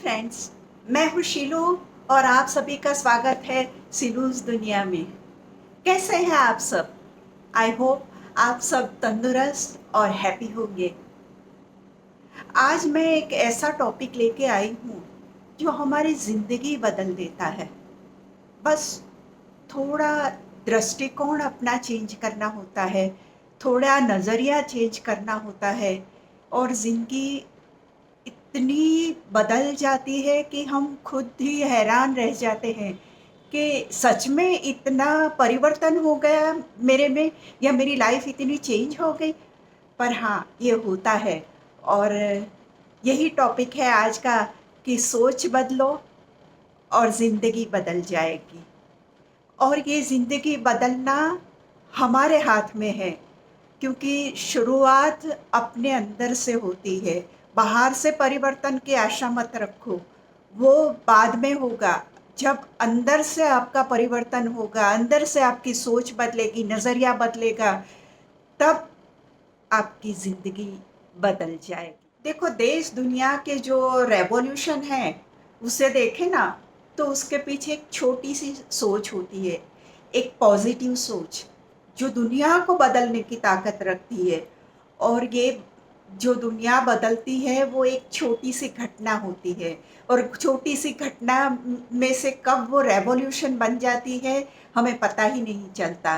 Friends, मैं हूँ शीलू और आप सभी का स्वागत है शीलूज़ दुनिया में। कैसे हैं आप सब? आई होप आप सब तंदुरुस्त और हैप्पी होंगे। आज मैं एक ऐसा टॉपिक लेके आई हूँ जो हमारी ज़िंदगी बदल देता है। बस थोड़ा दृष्टिकोण अपना चेंज करना होता है, थोड़ा नज़रिया चेंज करना होता है और ज़िंदगी इतनी बदल जाती है कि हम खुद ही हैरान रह जाते हैं कि सच में इतना परिवर्तन हो गया मेरे में, या मेरी लाइफ इतनी चेंज हो गई। पर हाँ, ये होता है और यही टॉपिक है आज का कि सोच बदलो और ज़िंदगी बदल जाएगी। और ये ज़िंदगी बदलना हमारे हाथ में है, क्योंकि शुरुआत अपने अंदर से होती है। बाहर से परिवर्तन की आशा मत रखो, वो बाद में होगा। जब अंदर से आपका परिवर्तन होगा, अंदर से आपकी सोच बदलेगी, नज़रिया बदलेगा, तब आपकी ज़िंदगी बदल जाएगी। देखो, देश दुनिया के जो रेवोल्यूशन है उसे देखें ना, तो उसके पीछे एक छोटी सी सोच होती है, एक पॉजिटिव सोच जो दुनिया को बदलने की ताकत रखती है। और ये जो दुनिया बदलती है वो एक छोटी सी घटना होती है, और छोटी सी घटना में से कब वो रेवोल्यूशन बन जाती है हमें पता ही नहीं चलता।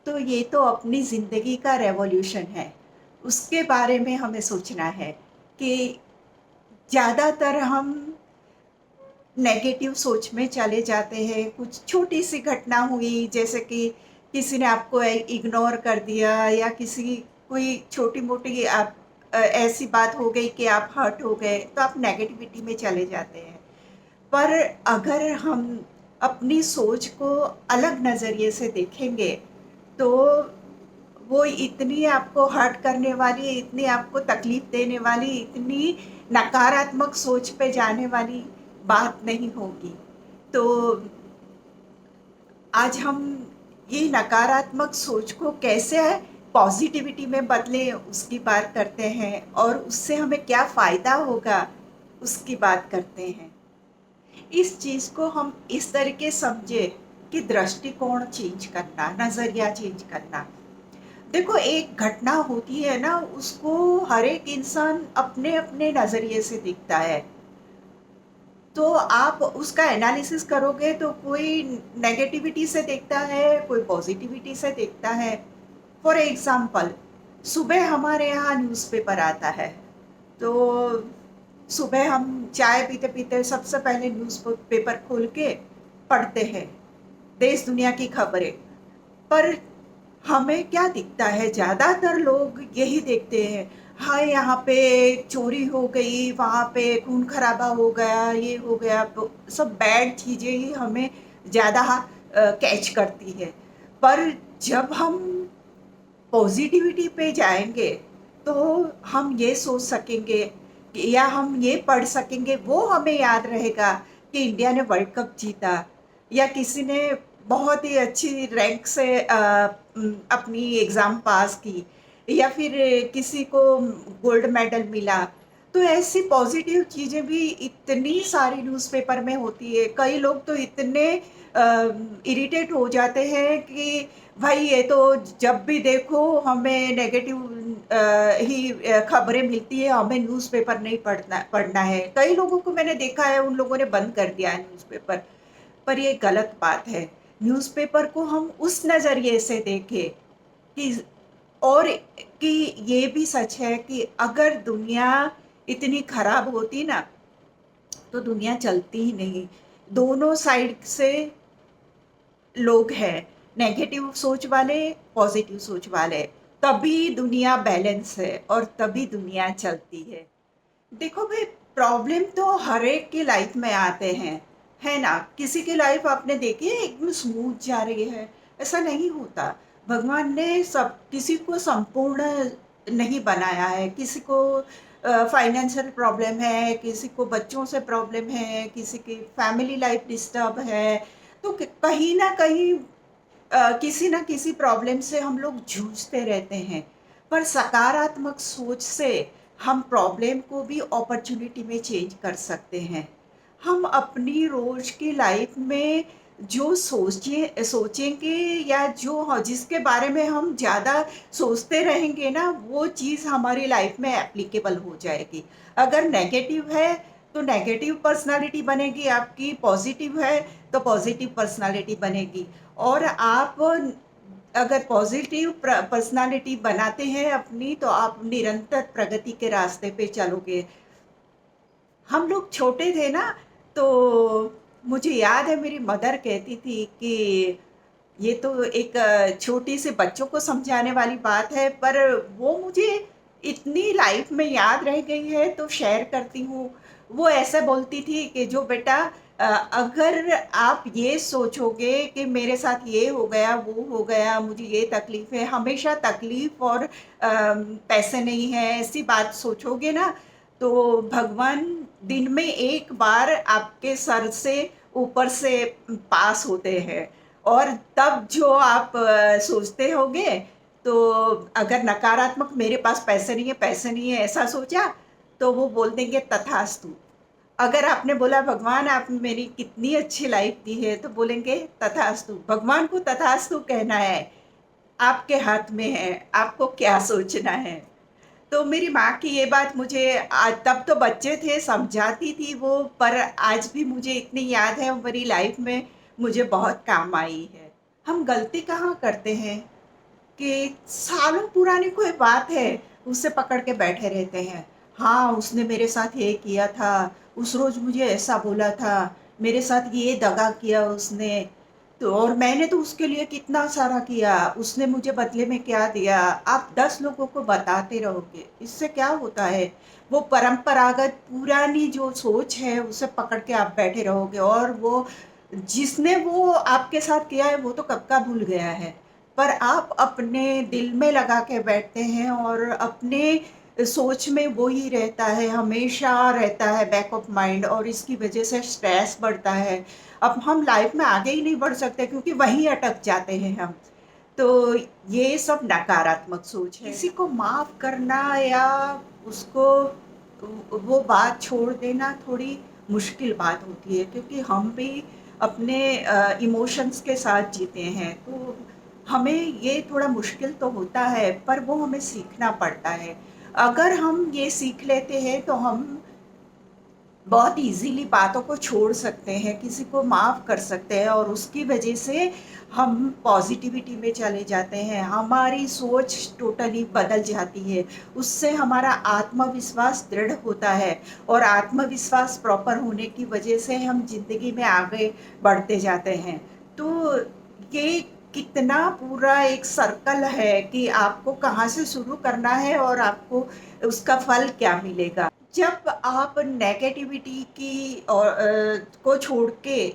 तो ये तो अपनी ज़िंदगी का रेवोल्यूशन है, उसके बारे में हमें सोचना है कि ज़्यादातर हम नेगेटिव सोच में चले जाते हैं। कुछ छोटी सी घटना हुई, जैसे कि किसी ने आपको इग्नोर कर दिया, या किसी कोई छोटी मोटी आप ऐसी बात हो गई कि आप हर्ट हो गए, तो आप नेगेटिविटी में चले जाते हैं। पर अगर हम अपनी सोच को अलग नज़रिए से देखेंगे, तो वो इतनी आपको हर्ट करने वाली, इतनी आपको तकलीफ देने वाली, इतनी नकारात्मक सोच पे जाने वाली बात नहीं होगी। तो आज हम ये नकारात्मक सोच को कैसे पॉजिटिविटी में बदलें उसकी बात करते हैं, और उससे हमें क्या फ़ायदा होगा उसकी बात करते हैं। इस चीज़ को हम इस तरीके समझे कि दृष्टिकोण चेंज करना, नज़रिया चेंज करना। देखो, एक घटना होती है ना, उसको हर एक इंसान अपने अपने नज़रिए से देखता है। तो आप उसका एनालिसिस करोगे तो कोई नेगेटिविटी से देखता है, कोई पॉजिटिविटी से देखता है। फॉर एग्जाम्पल, सुबह हमारे यहाँ न्यूज़पेपर आता है, तो सुबह हम चाय पीते पीते सबसे पहले न्यूज़पेपर खोल के पढ़ते हैं देश दुनिया की खबरें। पर हमें क्या दिखता है? ज़्यादातर लोग यही देखते हैं, हाँ यहाँ पे चोरी हो गई, वहाँ पे खून खराबा हो गया, ये हो गया, तो सब बैड चीज़ें ही हमें ज़्यादा कैच करती है। पर जब हम पॉजिटिविटी पे जाएंगे, तो हम ये सोच सकेंगे या हम ये पढ़ सकेंगे, वो हमें याद रहेगा कि इंडिया ने वर्ल्ड कप जीता, या किसी ने बहुत ही अच्छी रैंक से अपनी एग्ज़ाम पास की, या फिर किसी को गोल्ड मेडल मिला। तो ऐसी पॉजिटिव चीज़ें भी इतनी सारी न्यूज़पेपर में होती है। कई लोग तो इतने इरिटेट हो जाते हैं कि भाई, ये तो जब भी देखो हमें नेगेटिव ही खबरें मिलती है, हमें न्यूज़पेपर नहीं पढ़ना है। कई लोगों को मैंने देखा है, उन लोगों ने बंद कर दिया है न्यूज़पेपर। पर ये गलत बात है। न्यूज़पेपर को हम उस नज़रिए से देखें कि, और कि ये भी सच है कि अगर दुनिया इतनी खराब होती ना, तो दुनिया चलती ही नहीं। दोनों साइड से लोग हैं, नेगेटिव सोच वाले, पॉजिटिव सोच वाले, तभी दुनिया बैलेंस है और तभी दुनिया चलती है। देखो भाई, प्रॉब्लम तो हर एक की लाइफ में आते हैं, है ना? किसी की लाइफ आपने देखी है एकदम स्मूथ जा रही है? ऐसा नहीं होता। भगवान ने सब किसी को संपूर्ण नहीं बनाया है। किसी को फाइनेंशियल प्रॉब्लम है, किसी को बच्चों से प्रॉब्लम है, किसी की फैमिली लाइफ डिस्टर्ब है। तो कहीं ना कहीं किसी ना किसी प्रॉब्लम से हम लोग जूझते रहते हैं। पर सकारात्मक सोच से हम प्रॉब्लम को भी अपॉर्चुनिटी में चेंज कर सकते हैं। हम अपनी रोज़ की लाइफ में जो सोचेंगे या जो जिसके बारे में हम ज़्यादा सोचते रहेंगे ना, वो चीज़ हमारी लाइफ में एप्लीकेबल हो जाएगी। अगर नेगेटिव है, तो नेगेटिव पर्सनैलिटी बनेगी आपकी, पॉज़िटिव है, तो पॉज़िटिव पर्सनैलिटी बनेगी। और आप अगर पॉजिटिव पर्सनालिटी बनाते हैं अपनी, तो आप निरंतर प्रगति के रास्ते पे चलोगे। हम लोग छोटे थे ना, तो मुझे याद है मेरी मदर कहती थी कि ये तो एक छोटी से बच्चों को समझाने वाली बात है, पर वो मुझे इतनी लाइफ में याद रह गई है तो शेयर करती हूँ। वो ऐसा बोलती थी कि जो बेटा, अगर आप ये सोचोगे कि मेरे साथ ये हो गया, वो हो गया, मुझे ये तकलीफ़ है, हमेशा तकलीफ़ और पैसे नहीं है, ऐसी बात सोचोगे ना, तो भगवान दिन में एक बार आपके सर से ऊपर से पास होते हैं। और तब जो आप सोचते होगे, तो अगर नकारात्मक मेरे पास पैसे नहीं है ऐसा सोचा, तो वो बोल देंगे तथास्तु। अगर आपने बोला भगवान आप मेरी कितनी अच्छी लाइफ दी है, तो बोलेंगे तथास्तु। भगवान को तथास्तु कहना है, आपके हाथ में है, आपको क्या सोचना है। तो मेरी माँ की ये बात मुझे आज, तब तो बच्चे थे, समझाती थी वो, पर आज भी मुझे इतनी याद है, वो मेरी लाइफ में मुझे बहुत काम आई है। हम गलती कहाँ करते हैं कि सालों पुरानी कोई बात है, उसे पकड़ के बैठे रहते हैं। हाँ, उसने मेरे साथ ये किया था, उस रोज़ मुझे ऐसा बोला था, मेरे साथ ये दगा किया उसने, तो और मैंने तो उसके लिए कितना सारा किया, उसने मुझे बदले में क्या दिया। आप 10 लोगों को बताते रहोगे, इससे क्या होता है? वो परंपरागत पुरानी जो सोच है, उसे पकड़ के आप बैठे रहोगे, और वो जिसने वो आपके साथ किया है, वो तो कब का भूल गया है। पर आप अपने दिल में लगा के बैठते हैं, और अपने सोच में वो ही रहता है, हमेशा रहता है बैक ऑफ माइंड, और इसकी वजह से स्ट्रेस बढ़ता है। अब हम लाइफ में आगे ही नहीं बढ़ सकते, क्योंकि वहीं अटक जाते हैं हम। तो ये सब नकारात्मक सोच है। किसी को माफ़ करना या उसको वो बात छोड़ देना थोड़ी मुश्किल बात होती है, क्योंकि हम भी अपने इमोशंस के साथ जीते हैं, तो हमें ये थोड़ा मुश्किल तो होता है, पर वो हमें सीखना पड़ता है। अगर हम ये सीख लेते हैं, तो हम बहुत ईज़िली बातों को छोड़ सकते हैं, किसी को माफ़ कर सकते हैं, और उसकी वजह से हम पॉज़िटिविटी में चले जाते हैं। हमारी सोच टोटली बदल जाती है। उससे हमारा आत्मविश्वास दृढ़ होता है, और आत्मविश्वास प्रॉपर होने की वजह से हम ज़िंदगी में आगे बढ़ते जाते हैं। तो ये कितना पूरा एक सर्कल है कि आपको कहाँ से शुरू करना है और आपको उसका फल क्या मिलेगा। जब आप नेगेटिविटी की और को छोड़ के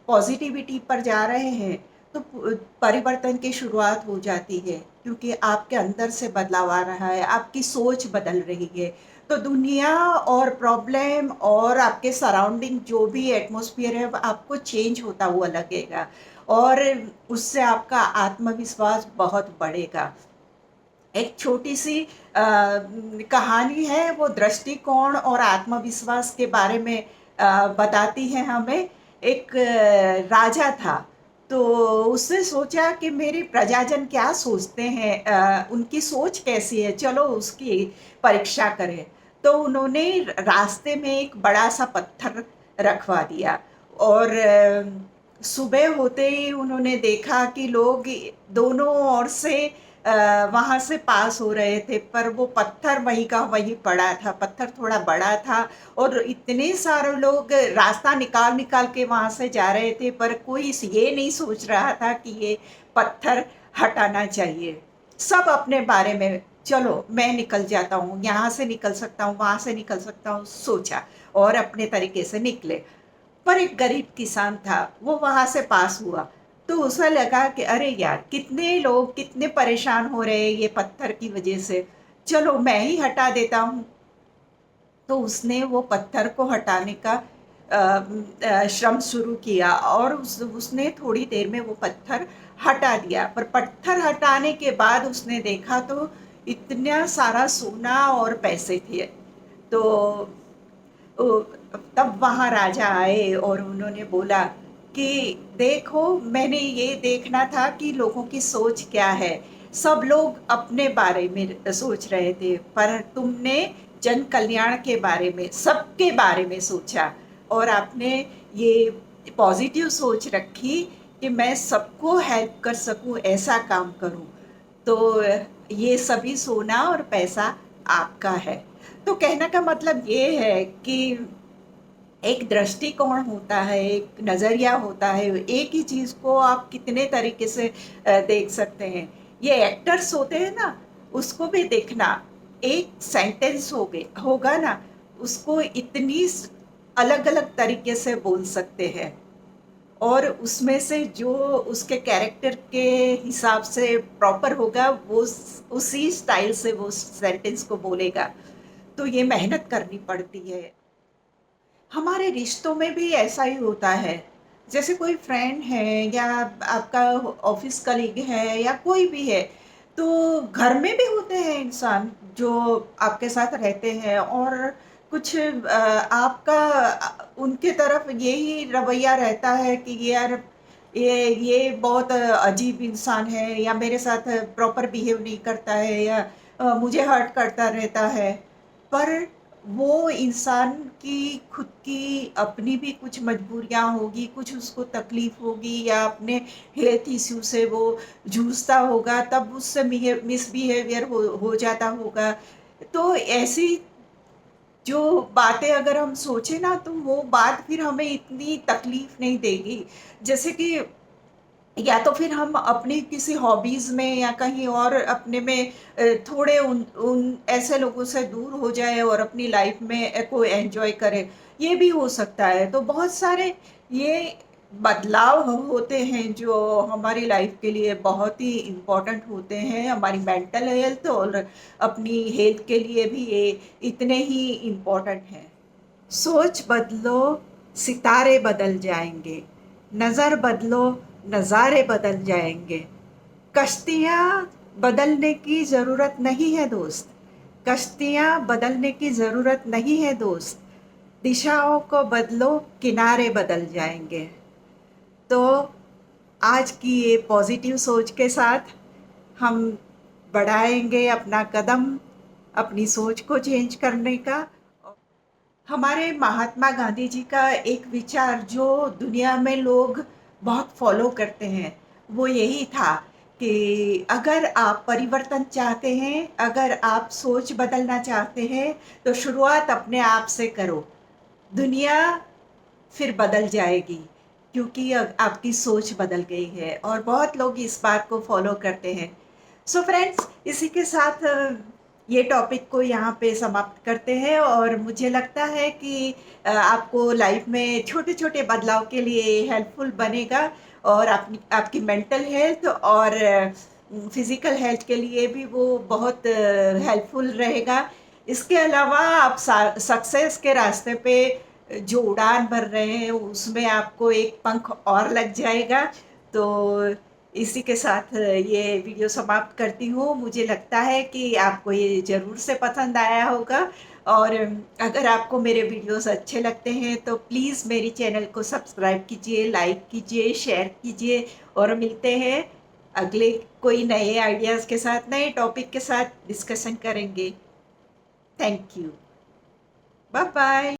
पॉजिटिविटी पर जा रहे हैं, तो परिवर्तन की शुरुआत हो जाती है, क्योंकि आपके अंदर से बदलाव आ रहा है, आपकी सोच बदल रही है। तो दुनिया और प्रॉब्लम और आपके सराउंडिंग जो भी एटमॉस्फेयर है, वो आपको चेंज होता हुआ लगेगा, और उससे आपका आत्मविश्वास बहुत बढ़ेगा। एक छोटी-सी कहानी है, वो दृष्टिकोण और आत्मविश्वास के बारे में बताती है हमें। एक राजा था, तो उसने सोचा कि मेरे प्रजाजन क्या सोचते हैं, उनकी सोच कैसी है, चलो उसकी परीक्षा करें। तो उन्होंने रास्ते में एक बड़ा-सा पत्थर रखवा दिया, और सुबह होते ही उन्होंने देखा कि लोग दोनों ओर से वहाँ से पास हो रहे थे, पर वो पत्थर वहीं का वहीं पड़ा था। पत्थर थोड़ा बड़ा था, और इतने सारे लोग रास्ता निकाल-निकाल के वहाँ से जा रहे थे, पर कोई ये नहीं सोच रहा था कि ये पत्थर हटाना चाहिए। सब अपने बारे में, चलो मैं निकल जाता हूँ, यहाँ से निकल सकता हूँ, वहाँ से निकल सकता हूँ, सोचा, और अपने तरीके से निकले। पर एक गरीब किसान था, वो वहाँ से पास हुआ। तो उसे लगा कि अरे यार! कितने लोग कितने परेशान हो रहे हैं ये पत्थर की वज़ह से, चलो मैं ही हटा देता हूँ। तो उसने वो पत्थर को हटाने का श्रम शुरू किया, और उसने थोड़ी देर में वो पत्थर हटा दिया। पर पत्थर हटाने के बाद उसने देखा, तो इतना सारा सोना और पैसे थे। तो ओ, तब वहाँ राजा आए और उन्होंने बोला कि देखो, मैंने ये देखना था कि लोगों की सोच क्या है। सब लोग अपने बारे में सोच रहे थे, पर तुमने जन कल्याण के बारे में, सबके बारे में सोचा, और आपने ये पॉजिटिव सोच रखी कि मैं सबको हेल्प कर सकूं, ऐसा काम करूं। तो ये सभी सोना और पैसा आपका है। तो कहने का मतलब ये है कि एक दृष्टिकोण होता है, एक नज़रिया होता है, एक ही चीज़ को आप कितने तरीके से देख सकते हैं। ये एक्टर्स होते हैं ना, उसको भी देखना, एक सेंटेंस होगा ना, उसको इतनी अलग अलग तरीके से बोल सकते हैं, और उसमें से जो उसके कैरेक्टर के हिसाब से प्रॉपर होगा, वो उसी स्टाइल से वो सेंटेंस को बोलेगा। तो ये मेहनत करनी पड़ती है। हमारे रिश्तों में भी ऐसा ही होता है। जैसे कोई फ्रेंड है, या आपका ऑफिस कलीग है, या कोई भी है, तो घर में भी होते हैं इंसान जो आपके साथ रहते हैं, और कुछ आपका उनके तरफ यही रवैया रहता है कि यार, ये बहुत अजीब इंसान है, या मेरे साथ प्रॉपर बिहेव नहीं करता है, या मुझे हर्ट करता रहता है। पर वो इंसान की खुद की अपनी भी कुछ मजबूरियां होगी, कुछ उसको तकलीफ होगी, या अपने हेल्थ इश्यू से वो जूझता होगा, तब उससे मिसबिहेवियर हो जाता होगा। तो ऐसी जो बातें अगर हम सोचे ना, तो वो बात फिर हमें इतनी तकलीफ नहीं देगी। जैसे कि या तो फिर हम अपनी किसी हॉबीज में या कहीं और अपने में थोड़े उन उन ऐसे लोगों से दूर हो जाए और अपनी लाइफ में को एंजॉय करें। ये भी हो सकता है। तो बहुत सारे ये बदलाव होते हैं जो हमारी लाइफ के लिए बहुत ही इम्पोर्टेंट होते हैं, हमारी मेंटल हेल्थ और अपनी हेल्थ के लिए भी ये इतने ही इम्पोर्टेंट हैं। सोच बदलो, सितारे बदल जाएंगे। नज़र बदलो, नज़ारे बदल जाएंगे। कश्तियाँ बदलने की ज़रूरत नहीं है दोस्त। कश्तियाँ बदलने की ज़रूरत नहीं है दोस्त। दिशाओं को बदलो, किनारे बदल जाएंगे। तो आज की ये पॉजिटिव सोच के साथ हम बढ़ाएंगे अपना कदम, अपनी सोच को चेंज करने का। हमारे महात्मा गांधी जी का एक विचार जो दुनिया में लोग बहुत फॉलो करते हैं, वो यही था कि अगर आप परिवर्तन चाहते हैं, अगर आप सोच बदलना चाहते हैं, तो शुरुआत अपने आप से करो। दुनिया फिर बदल जाएगी, क्योंकि आपकी सोच बदल गई है, और बहुत लोग इस बात को फॉलो करते हैं। सो फ्रेंड्स, इसी के साथ ये टॉपिक को यहाँ पे समाप्त करते हैं, और मुझे लगता है कि आपको लाइफ में छोटे छोटे बदलाव के लिए हेल्पफुल बनेगा, और आपकी मेंटल हेल्थ और फिजिकल हेल्थ के लिए भी वो बहुत हेल्पफुल रहेगा। इसके अलावा आप सक्सेस के रास्ते पे जो उड़ान भर रहे हैं, उसमें आपको एक पंख और लग जाएगा। तो इसी के साथ ये वीडियो समाप्त करती हूँ। मुझे लगता है कि आपको ये ज़रूर से पसंद आया होगा, और अगर आपको मेरे वीडियोस अच्छे लगते हैं तो प्लीज़ मेरी चैनल को सब्सक्राइब कीजिए, लाइक कीजिए, शेयर कीजिए, और मिलते हैं अगले कोई नए आइडियाज़ के साथ, नए टॉपिक के साथ डिस्कशन करेंगे। Thank you. Bye bye.